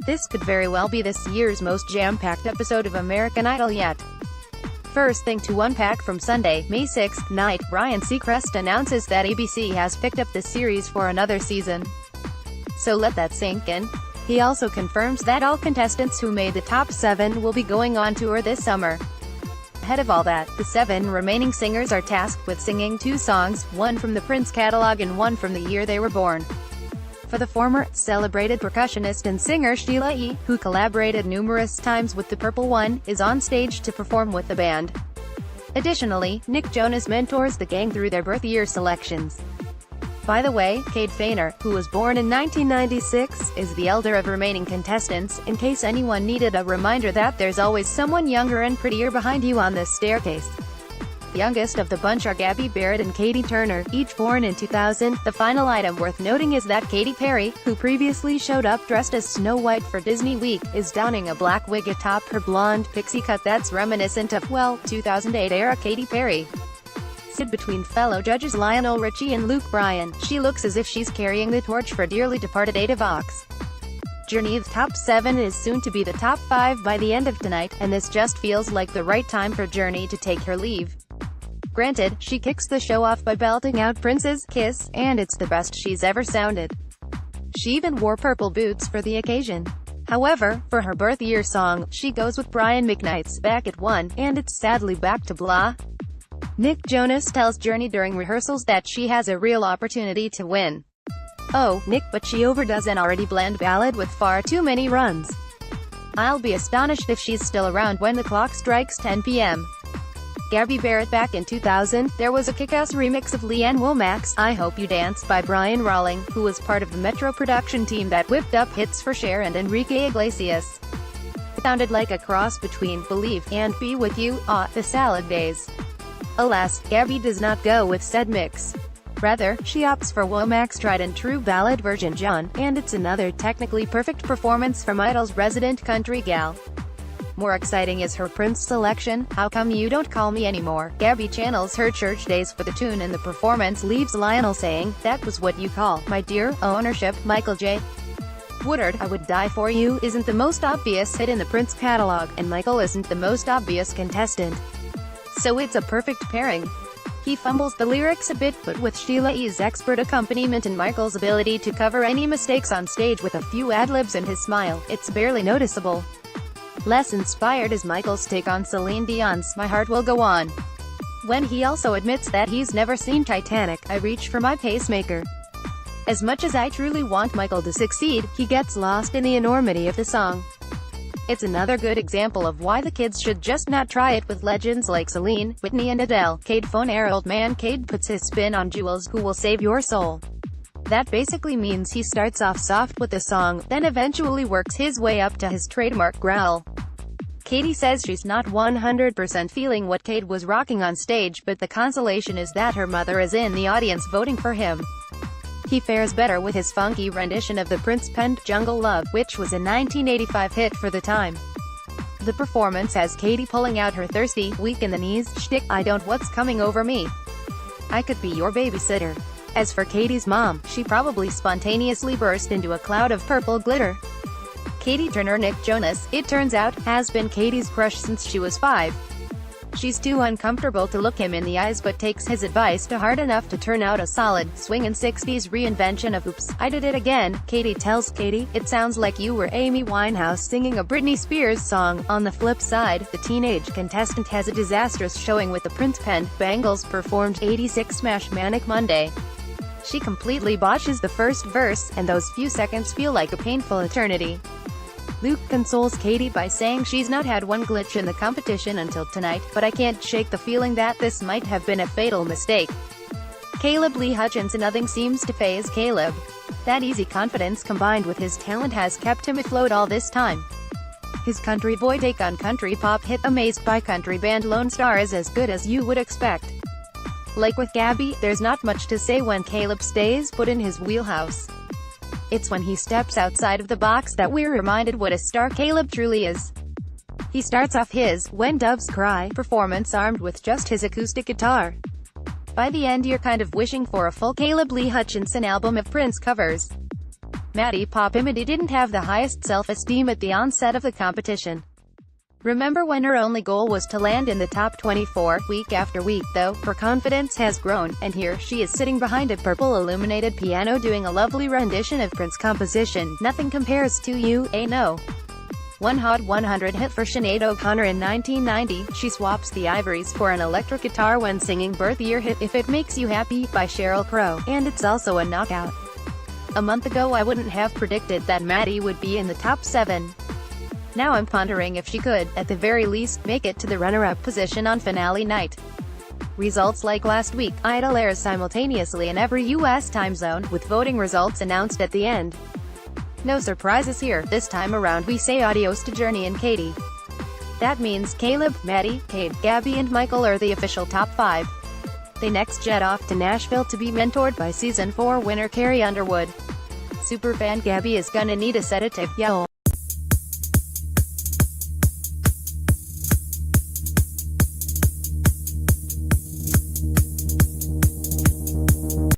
This could very well be this year's most jam-packed episode of American Idol yet. First thing to unpack from Sunday, May 6th, night, Ryan Seacrest announces that ABC has picked up the series for another season. So let that sink in. He also confirms that all contestants who made the top 7 will be going on tour this summer. Ahead of all that, the 7 remaining singers are tasked with singing 2 songs, one from the Prince catalog and one from the year they were born. For the former, celebrated percussionist and singer Sheila E., who collaborated numerous times with the Purple One, is on stage to perform with the band. Additionally, Nick Jonas mentors the gang through their birth year selections. By the way, Cade Fainer, who was born in 1996, is the elder of remaining contestants, in case anyone needed a reminder that there's always someone younger and prettier behind you on this staircase. The youngest of the bunch are Gabby Barrett and Katie Turner, each born in 2000. The final item worth noting is that Katy Perry, who previously showed up dressed as Snow White for Disney Week, is donning a black wig atop her blonde, pixie cut that's reminiscent of, well, 2008-era Katy Perry. Sit between fellow judges Lionel Richie and Luke Bryan, she looks as if she's carrying the torch for dearly departed Ada Vox. Journey's top 7 is soon to be the top 5 by the end of tonight, and this just feels like the right time for Journey to take her leave. Granted, she kicks the show off by belting out Prince's Kiss, and it's the best she's ever sounded. She even wore purple boots for the occasion. However, for her birth year song, she goes with Brian McKnight's Back at 1, and it's sadly back to blah. Nick Jonas tells Journey during rehearsals that she has a real opportunity to win. Oh, Nick, but she overdoes an already bland ballad with far too many runs. I'll be astonished if she's still around when the clock strikes 10 p.m. Gabby Barrett. Back in 2000, there was a kick-ass remix of Leanne Womack's I Hope You Dance by Brian Rawling, who was part of the Metro production team that whipped up hits for Cher and Enrique Iglesias. It sounded like a cross between Believe and Be With You, the Salad Days. Alas, Gabby does not go with said mix. Rather, she opts for Womack's tried-and-true ballad Virgin John, and it's another technically perfect performance from Idol's resident country gal. More exciting is her Prince selection, How Come You Don't Call Me Anymore. Gabby channels her church days for the tune, and the performance leaves Lionel saying, "That was what you call, my dear, ownership." Michael J. Woodard, I Would Die For You, isn't the most obvious hit in the Prince catalog, and Michael isn't the most obvious contestant. So it's a perfect pairing. He fumbles the lyrics a bit, but with Sheila E.'s expert accompaniment and Michael's ability to cover any mistakes on stage with a few ad-libs and his smile, it's barely noticeable. Less inspired is Michael's take on Celine Dion's My Heart Will Go On. When he also admits that he's never seen Titanic, I reach for my pacemaker. As much as I truly want Michael to succeed, he gets lost in the enormity of the song. It's another good example of why the kids should just not try it with legends like Celine, Whitney and Adele. Cade Fainer. Old man Cade puts his spin on Jewels, Who Will Save Your Soul. That basically means he starts off soft with the song, then eventually works his way up to his trademark growl. Katie says she's not 100% feeling what Cade was rocking on stage, but the consolation is that her mother is in the audience voting for him. He fares better with his funky rendition of the Prince-penned Jungle Love, which was a 1985 hit for the time. The performance has Katie pulling out her thirsty, weak in the knees shtick, I don't what's coming over me. I could be your babysitter. As for Katie's mom, she probably spontaneously burst into a cloud of purple glitter. Katie Turner. Nick Jonas, it turns out, has been Katie's crush since she was 5. She's too uncomfortable to look him in the eyes but takes his advice to heart enough to turn out a solid, swingin' 60s reinvention of Oops, I Did It Again. Katie tells Katie, it sounds like you were Amy Winehouse singing a Britney Spears song. On the flip side, the teenage contestant has a disastrous showing with the Prince-penned Bangles performed 86 Smash Manic Monday. She completely botches the first verse, and those few seconds feel like a painful eternity. Luke consoles Katie by saying she's not had one glitch in the competition until tonight, but I can't shake the feeling that this might have been a fatal mistake. Caleb Lee Hutchinson. Nothing seems to faze Caleb. That easy confidence combined with his talent has kept him afloat all this time. His country boy take on country pop hit Amazed by Country band Lone Star is as good as you would expect. Like with Gabby, there's not much to say when Caleb stays put in his wheelhouse. It's when he steps outside of the box that we're reminded what a star Caleb truly is. He starts off his When Doves Cry performance armed with just his acoustic guitar. By the end you're kind of wishing for a full Caleb Lee Hutchinson album of Prince covers. Maddie Popimity didn't have the highest self-esteem at the onset of the competition. Remember when her only goal was to land in the top 24? Week after week, though, her confidence has grown, and here she is sitting behind a purple illuminated piano doing a lovely rendition of Prince's composition, Nothing Compares to You, No. One Hot 100 hit for Sinead O'Connor in 1990, she swaps the ivories for an electric guitar when singing birth year hit If It Makes You Happy by Sheryl Crow, and it's also a knockout. A month ago I wouldn't have predicted that Maddie would be in the top 7. Now I'm pondering if she could, at the very least, make it to the runner-up position on finale night. Results like last week, Idol airs simultaneously in every U.S. time zone, with voting results announced at the end. No surprises here, this time around we say adios to Journey and Katie. That means Caleb, Maddie, Kate, Gabby and Michael are the official top 5. They next jet off to Nashville to be mentored by Season 4 winner Carrie Underwood. Superfan Gabby is gonna need a sedative, yo.